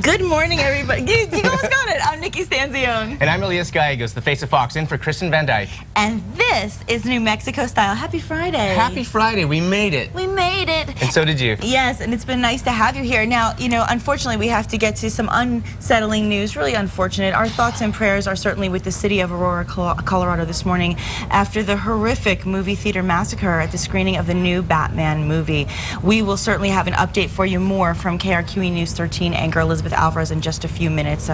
Good morning, everybody. You almost got it. I'm Nikki Stanzione. And I'm Elias Gallegos, the face of Fox, in for Kristen Van Dyke. And this is New Mexico Style. Happy Friday. Happy Friday. We made it. We made it. And so did you. Yes, and it's been nice to have you here. Now, unfortunately, we have to get to some unsettling news, really unfortunate. Our thoughts and prayers are certainly with the city of Aurora, Colorado this morning after the horrific movie theater massacre at the screening of the new Batman movie. We will certainly have an update for you more from KRQE News 13 anchor Elizabeth Alvarez in just a few minutes.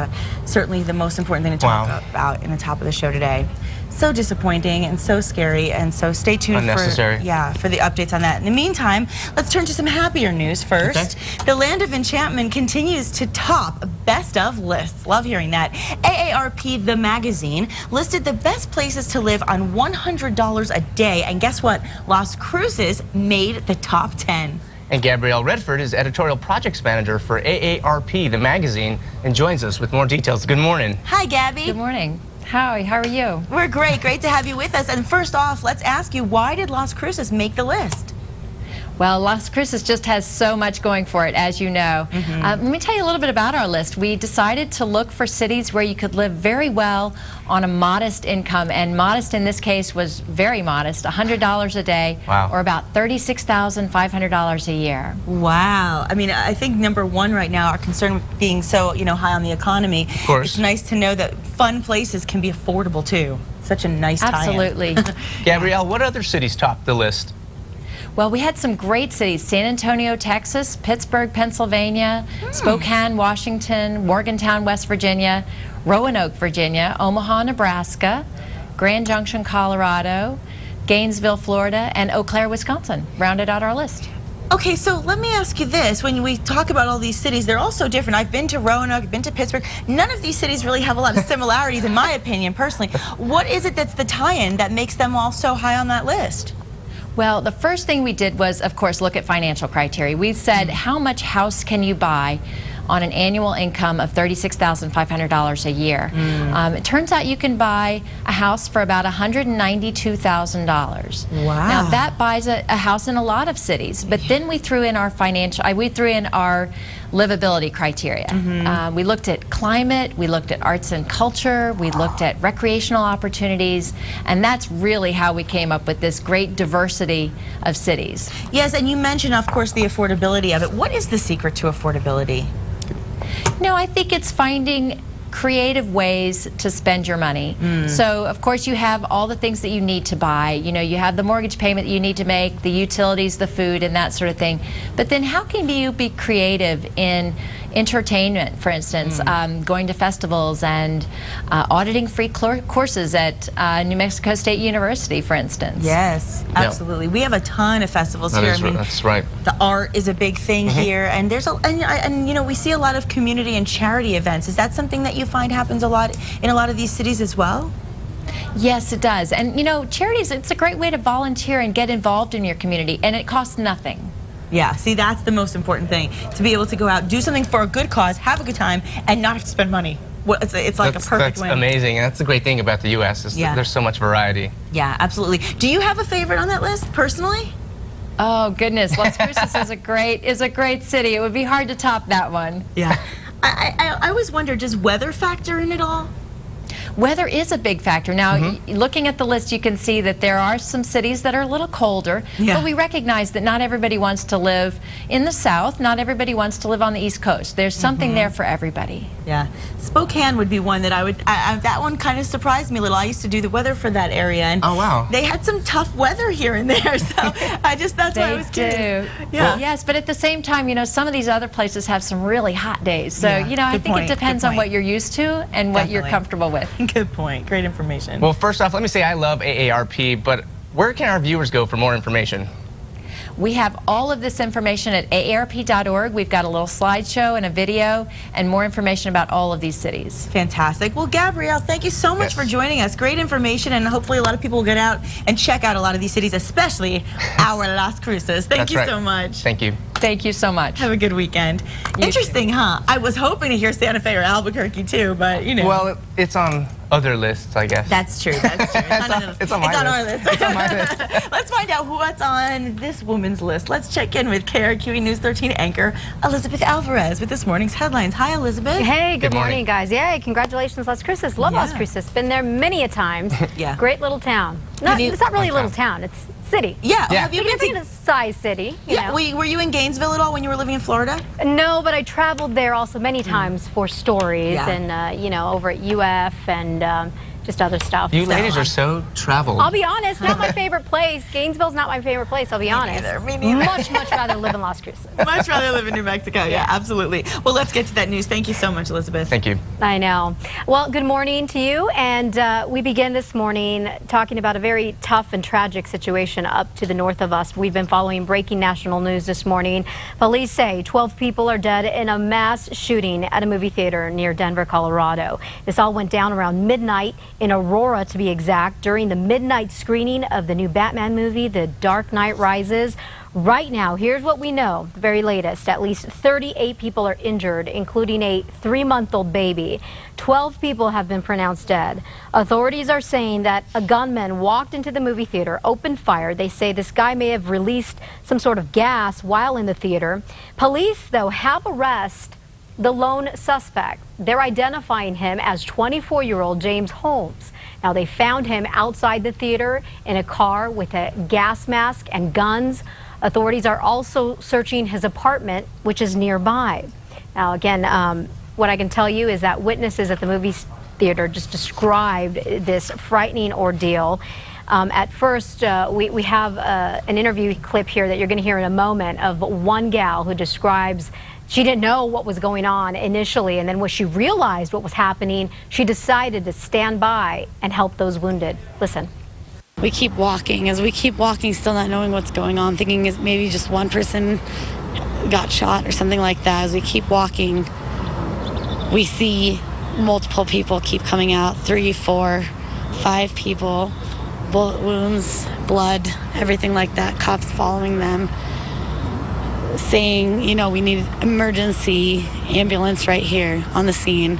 Certainly the most important thing to talk about in the top of the show today. So disappointing and so scary, and so stay tuned for the updates on that. In the meantime, let's turn to some happier news first. Okay. The Land of Enchantment continues to top best of lists. Love hearing that. AARP the Magazine listed the best places to live on $100 a day, and guess what? Las Cruces made the top 10. And Gabriel Redford is Editorial Projects Manager for AARP the Magazine and joins us with more details. Good morning. Hi, Gabby. Good morning. How are you? We're great. Great to have you with us. And first off, let's ask you, why did Las Cruces make the list? Well, Las Cruces just has so much going for it, as you know. Let me tell you a little bit about our list. We decided to look for cities where you could live very well on a modest income, and modest in this case was very modest, $100 a day, or about $36,500 a year. Wow. I mean, I think number one right now, our concern with being so, high on the economy. Of course. It's nice to know that fun places can be affordable too. Such a nice tie-in. Absolutely. Gabrielle, what other cities topped the list? Well, we had some great cities: San Antonio, Texas, Pittsburgh, Pennsylvania, Spokane, Washington, Morgantown, West Virginia, Roanoke, Virginia, Omaha, Nebraska, Grand Junction, Colorado, Gainesville, Florida, and Eau Claire, Wisconsin rounded out our list. Okay, so let me ask you this. When we talk about all these cities, they're all so different. I've been to Roanoke, I've been to Pittsburgh. None of these cities really have a lot of similarities, in my opinion, personally. What is it that's the tie-in that makes them all so high on that list? Well, the first thing we did was, of course, look at financial criteria. We said, how much house can you buy on an annual income of $36,500 a year? It turns out you can buy a house for about $192,000. Wow. Now, that buys a house in a lot of cities, but then we threw in our livability criteria. We looked at climate, we looked at arts and culture, we looked at recreational opportunities, and that's really how we came up with this great diversity of cities. Yes, and you mentioned, of course, the affordability of it. What is the secret to affordability? No, I think it's finding creative ways to spend your money. So, of course, you have all the things that you need to buy. You have the mortgage payment that you need to make, the utilities, the food, and that sort of thing. But then how can you be creative in entertainment, for instance, going to festivals and auditing free courses at New Mexico State University, for instance? Yes, absolutely. We have a ton of festivals here. That's right. The art is a big thing here, and there's we see a lot of community and charity events. Is that something that you find happens a lot in a lot of these cities as well? Yes, it does. And charities, it's a great way to volunteer and get involved in your community, and it costs nothing. Yeah, see, that's the most important thing, to be able to go out, do something for a good cause, have a good time, and not have to spend money. It's like a perfect win. That's amazing, and that's the great thing about the U.S. is that there's so much variety. Yeah, absolutely. Do you have a favorite on that list, personally? Oh, goodness. Las Cruces is a great city. It would be hard to top that one. Yeah. I always wonder, does weather factor in at all? Weather is a big factor. Now, looking at the list, you can see that there are some cities that are a little colder, but we recognize that not everybody wants to live in the South, not everybody wants to live on the East Coast. There's something there for everybody. Yeah. Spokane would be one that that one kind of surprised me a little. I used to do the weather for that area, and they had some tough weather here and there, so that's why I was curious. Yeah. Yes, but at the same time, some of these other places have some really hot days, so, I think it depends on what you're used to and what you're comfortable with. Good point. Great information. Well, first off, let me say I love AARP, but where can our viewers go for more information? We have all of this information at aarp.org. We've got a little slideshow and a video and more information about all of these cities. Fantastic. Well, Gabrielle, thank you so much for joining us. Great information, and hopefully a lot of people will get out and check out a lot of these cities, especially our Las Cruces. Thank you so much. Thank you. Thank you so much. Have a good weekend. Interesting, huh? I was hoping to hear Santa Fe or Albuquerque too, but Well, it's on other lists, I guess. That's true. That's true. It's on our list. It's on our list. Let's find out what's on this woman's list. Let's check in with KRQE News 13 anchor Elizabeth Alvarez with this morning's headlines. Hi, Elizabeth. Hey, good morning, guys. Yay, congratulations, Las Cruces. Love Las Cruces. Been there many a times. Yeah. Great little town. It's not really a little town. It's city. Yeah. Have you been to a size city? You know. Were you in Gainesville at all when you were living in Florida? No, but I traveled there also many times for stories and, you know, over at UF and just other stuff. You ladies are so traveled. I'll be honest, not my favorite place. Gainesville's not my favorite place, I'll be honest. Me neither. Much rather live in Las Cruces. Much rather live in New Mexico. Yeah, absolutely. Well, let's get to that news. Thank you so much, Elizabeth. Thank you. I know. Well, good morning to you. And we begin this morning talking about a very tough and tragic situation up to the north of us. We've been following breaking national news this morning. Police say 12 people are dead in a mass shooting at a movie theater near Denver, Colorado. This all went down around midnight in Aurora, to be exact, during the midnight screening of the new Batman movie, The Dark Knight Rises. Right now, here's what we know, the very latest. At least 38 people are injured, including a 3-month-old baby. 12 people have been pronounced dead. Authorities are saying that a gunman walked into the movie theater, opened fire. They say this guy may have released some sort of gas while in the theater. Police, though, have arrested the lone suspect. They're identifying him as 24-year-old James Holmes. Now, they found him outside the theater in a car with a gas mask and guns. Authorities are also searching his apartment, which is nearby. Now, again, what I can tell you is that witnesses at the movie theater just described this frightening ordeal. At first, we have an interview clip here that you're going to hear in a moment of one gal who describes she didn't know what was going on initially, and then when she realized what was happening, she decided to stand by and help those wounded. Listen. We keep walking. As we keep walking, still not knowing what's going on, thinking is maybe just one person got shot or something like that. As we keep walking, we see multiple people keep coming out, 3, 4, 5 people, bullet wounds, blood, everything like that, cops following them, saying, you know, we need emergency ambulance right here on the scene.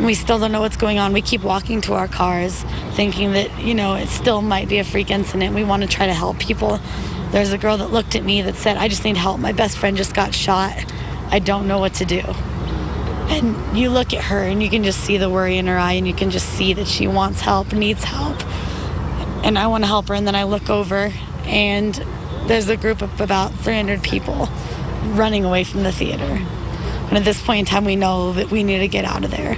We still don't know what's going on. We keep walking to our cars thinking that, you know, it still might be a freak incident. We want to try to help people. There's a girl that looked at me that said, I just need help. My best friend just got shot. I don't know what to do. And you look at her and you can just see the worry in her eye, and you can just see that she wants help, needs help. And I want to help her, and then I look over and there's a group of about 300 people running away from the theater. And at this point in time, we know that we need to get out of there.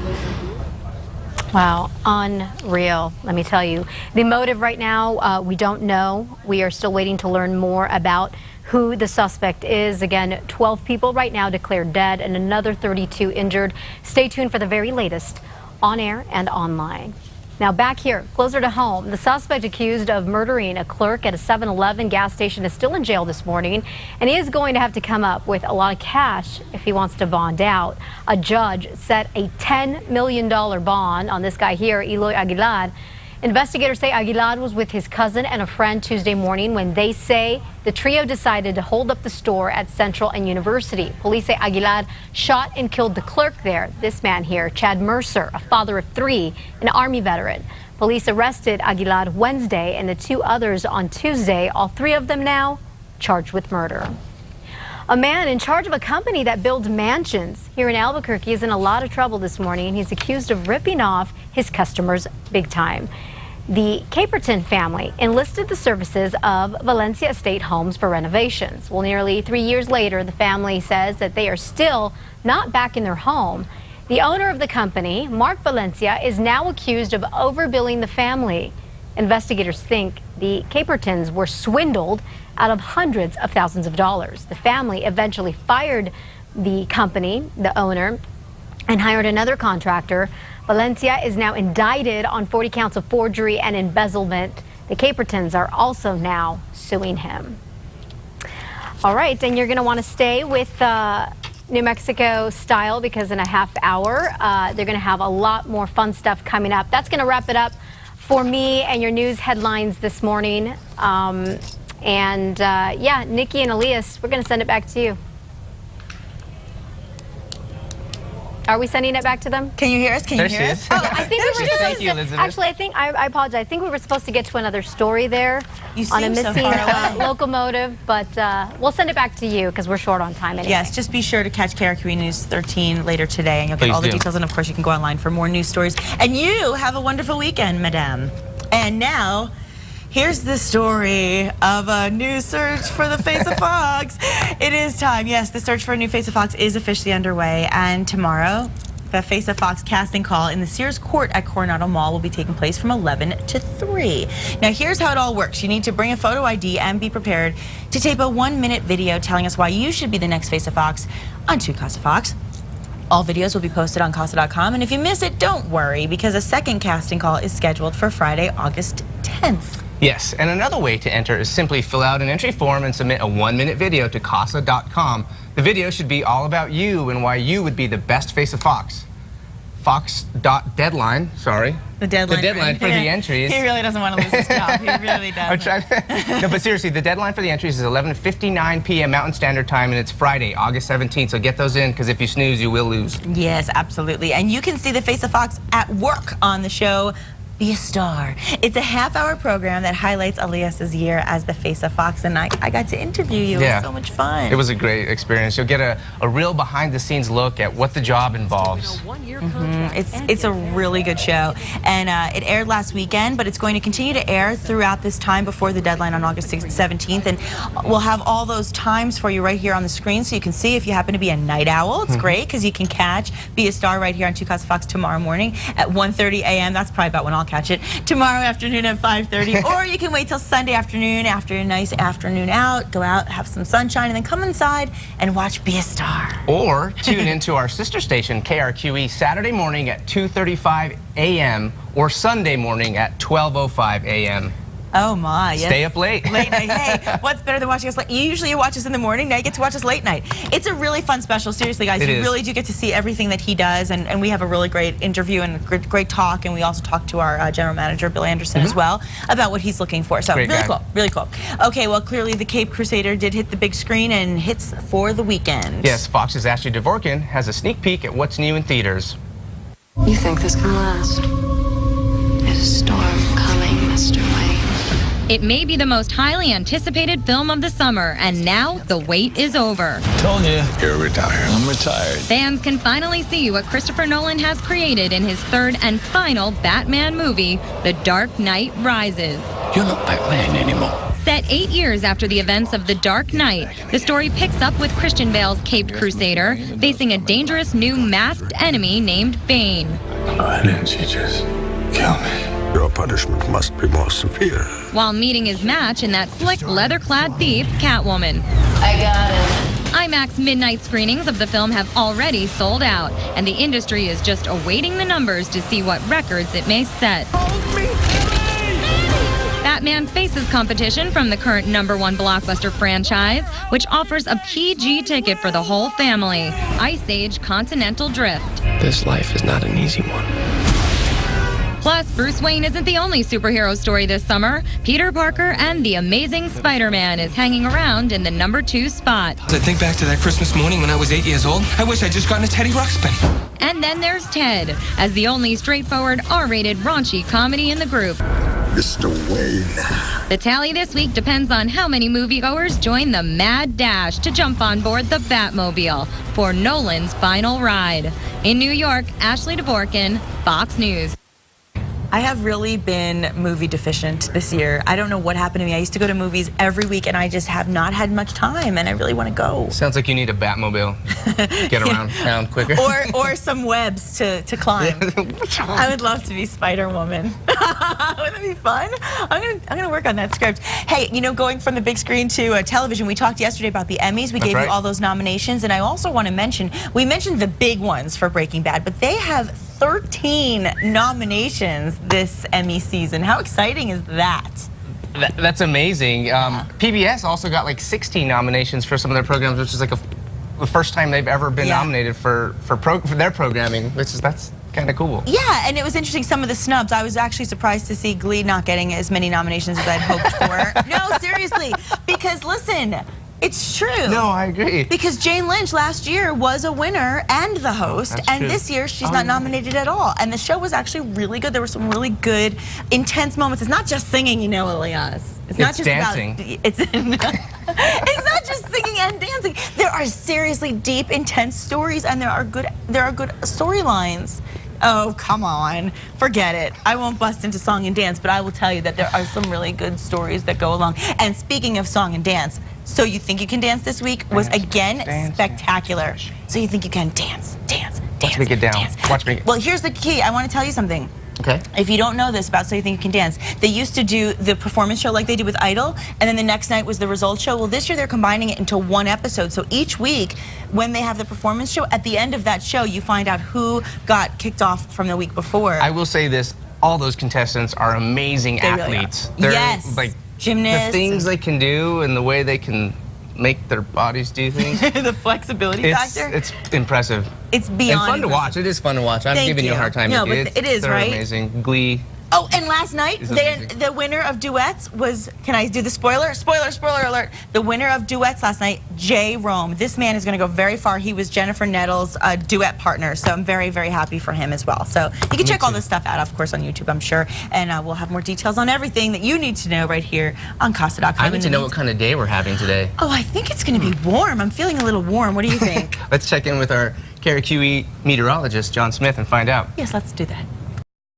Wow, unreal, let me tell you. The motive right now, we don't know. We are still waiting to learn more about who the suspect is. Again, 12 people right now declared dead and another 32 injured. Stay tuned for the very latest on air and online. Now back here, closer to home, the suspect accused of murdering a clerk at a 7-Eleven gas station is still in jail this morning, and he is going to have to come up with a lot of cash if he wants to bond out. A judge set a $10 million bond on this guy here, Eloy Aguilar. Investigators say Aguilar was with his cousin and a friend Tuesday morning when they say the trio decided to hold up the store at Central and University. Police say Aguilar shot and killed the clerk there, this man here, Chad Mercer, a father of 3, an Army veteran. Police arrested Aguilar Wednesday and the 2 others on Tuesday, all 3 of them now charged with murder. A man in charge of a company that builds mansions here in Albuquerque is in a lot of trouble this morning. He's accused of ripping off his customers big time. The Caperton family enlisted the services of Valencia Estate Homes for renovations. Well, nearly 3 years later, the family says that they are still not back in their home. The owner of the company, Mark Valencia, is now accused of overbilling the family. Investigators think the Capertons were swindled out of hundreds of thousands of dollars. The family eventually fired the company, the owner, and hired another contractor. Valencia is now indicted on 40 counts of forgery and embezzlement. The Capertons are also now suing him. All right, and you're going to want to stay with New Mexico style, because in a half hour, they're going to have a lot more fun stuff coming up. That's going to wrap it up for me and your news headlines this morning. Yeah, Nikki and Elias, we're going to send it back to you. Are we sending it back to them? Can you hear us? Can you hear us? Oh, I think we were supposed Thank you, Elizabeth. Actually, I apologize. I think we were supposed to get to another story there You on a seem so missing far away. locomotive, but we'll send it back to you because we're short on time anyway. Yes, just be sure to catch KRQE News 13 later today, and you'll get Please all the do. details. And of course, you can go online for more news stories. And you have a wonderful weekend, madame. And now, here's the story of a new search for the Face of Fox. It is time. Yes, the search for a new Face of Fox is officially underway, and tomorrow, the Face of Fox casting call in the Sears Court at Coronado Mall will be taking place from 11 to 3. Now, here's how it all works. You need to bring a photo ID and be prepared to tape a 1-minute video telling us why you should be the next Face of Fox on KASA Fox. All videos will be posted on KASA.com, and if you miss it, don't worry, because a second casting call is scheduled for Friday, August 10th. Yes, and another way to enter is simply fill out an entry form and submit a 1-minute video to KASA.com. The video should be all about you and why you would be the best Face of Fox. Fox.deadline, sorry. The deadline for the entries. He really doesn't want to lose his job. He really I'm doesn't. trying. No, but seriously, the deadline for the entries is 11:59 p.m. Mountain Standard Time, and it's Friday, August 17th. So get those in, because if you snooze, you will lose. Yes, absolutely. And you can see the Face of Fox at work on the show Be a Star. It's a half-hour program that highlights Elias's year as the Face of Fox, and I got to interview you. It was so much fun. It was a great experience. You'll get a real behind-the-scenes look at what the job involves. It's a really good show, and it aired last weekend, but it's going to continue to air throughout this time before the deadline on August 17th, and we'll have all those times for you right here on the screen, so you can see if you happen to be a night owl. It's great because you can catch Be a Star right here on KASA Fox tomorrow morning at 1:30 a.m. That's probably about when I'll catch it. Tomorrow afternoon at 5:30, or you can wait till Sunday afternoon after a nice afternoon out, go out, have some sunshine, and then come inside and watch Be a Star. Or tune into our sister station, KRQE, Saturday morning at 2:35 a.m. or Sunday morning at 12:05 a.m. Oh my, yes. Stay up late. Late night. Hey, what's better than watching us late? You usually watch us in the morning, now you get to watch us late night. It's a really fun special, seriously guys. You really do get to see everything that he does, and we have a really great interview and great talk, and we also talk to our general manager, Bill Anderson, as well, about what he's looking for. So really cool. Okay, well clearly the Cape Crusader did hit the big screen and hits for the weekend. Yes, Fox's Ashley Dvorkin has a sneak peek at what's new in theaters. You think this can last? There's a storm coming, Mr. Wayne. It may be the most highly anticipated film of the summer, and now the wait is over. Told you. You're retired. I'm retired. Fans can finally see what Christopher Nolan has created in his third and final Batman movie, The Dark Knight Rises. You're not Batman anymore. Set 8 years after the events of The Dark Knight, the story picks up with Christian Bale's Caped Crusader facing a dangerous new masked enemy named Bane. Why didn't you just kill me? Your punishment must be more severe. While meeting his match in that slick leather-clad thief, Catwoman. I got it. IMAX midnight screenings of the film have already sold out, and the industry is just awaiting the numbers to see what records it may set. Batman faces competition from the current #1 blockbuster franchise, which offers a PG ticket for the whole family, Ice Age Continental Drift. This life is not an easy one. Plus, Bruce Wayne isn't the only superhero story this summer. Peter Parker and the Amazing Spider-Man is hanging around in the #2 spot. As I think back to that Christmas morning when I was 8 years old, I wish I'd just gotten a Teddy Ruxpin. And then there's Ted, as the only straightforward R-rated raunchy comedy in the group. Mr. Wayne. The tally this week depends on how many moviegoers join the mad dash to jump on board the Batmobile for Nolan's final ride. In New York, Ashley Dvorkin, Fox News. I have really been movie deficient this year. I don't know what happened to me. I used to go to movies every week, and I just have not had much time, and I really want to go. Sounds like you need a Batmobile. Get around town quicker. Or some webs to climb. I would love to be Spider-Woman. Wouldn't that be fun? I'm gonna work on that script. Hey, you know, going from the big screen to television, we talked yesterday about the Emmys. We gave you all those nominations, and I also want to mention, we mentioned the big ones for Breaking Bad, but they have 13 nominations this Emmy season. How exciting is that? That's amazing. PBS also got like 16 nominations for some of their programs, which is like the first time they've ever been nominated for their programming, that's kind of cool. Yeah, and it was interesting, some of the snubs. I was actually surprised to see Glee not getting as many nominations as I'd hoped for. No, seriously, because listen, It's true. No, I agree. Because Jane Lynch last year was a winner and the host, That's and true. this year she's not nominated at all. And the show was actually really good. There were some really good, intense moments. It's not just singing, you know, Elias. It's not just dancing. It's not just singing and dancing. There are seriously deep, intense stories, and there are good storylines. Oh, come on. Forget it. I won't bust into song and dance, but I will tell you that there are some really good stories that go along. And speaking of song and dance, So You Think You Can Dance this week was again spectacular. So You Think You Can dance. Watch me get down. Dance. Watch me. Well, here's the key. I want to tell you something. Okay. If you don't know this about So You Think You Can Dance, they used to do the performance show like they did with Idol, and then the next night was the results show. Well, this year they're combining it into one episode. So each week, when they have the performance show, at the end of that show, you find out who got kicked off from the week before. I will say this, all those contestants are amazing athletes. Really are. They're Yes. like gymnasts. The things they can do and the way they can make their bodies do things. The flexibility factor. It's impressive. It's beyond and fun to watch. It is fun to watch. I'm giving you a hard time. No, but it is, they're right? amazing. Glee. Oh, and last night, the winner of duets was, can I do the spoiler? Spoiler alert. The winner of duets last night, Jay Rome. This man is going to go very far. He was Jennifer Nettles' duet partner, so I'm very, very happy for him as well. So you can check all this stuff out, of course, on YouTube, I'm sure, and we'll have more details on everything that you need to know right here on KASA.com. I need to know what kind of day we're having today. Oh, I think it's going to be warm. I'm feeling a little warm. What do you think? Let's check in with our KRQE meteorologist, John Smith, and find out. Yes, let's do that.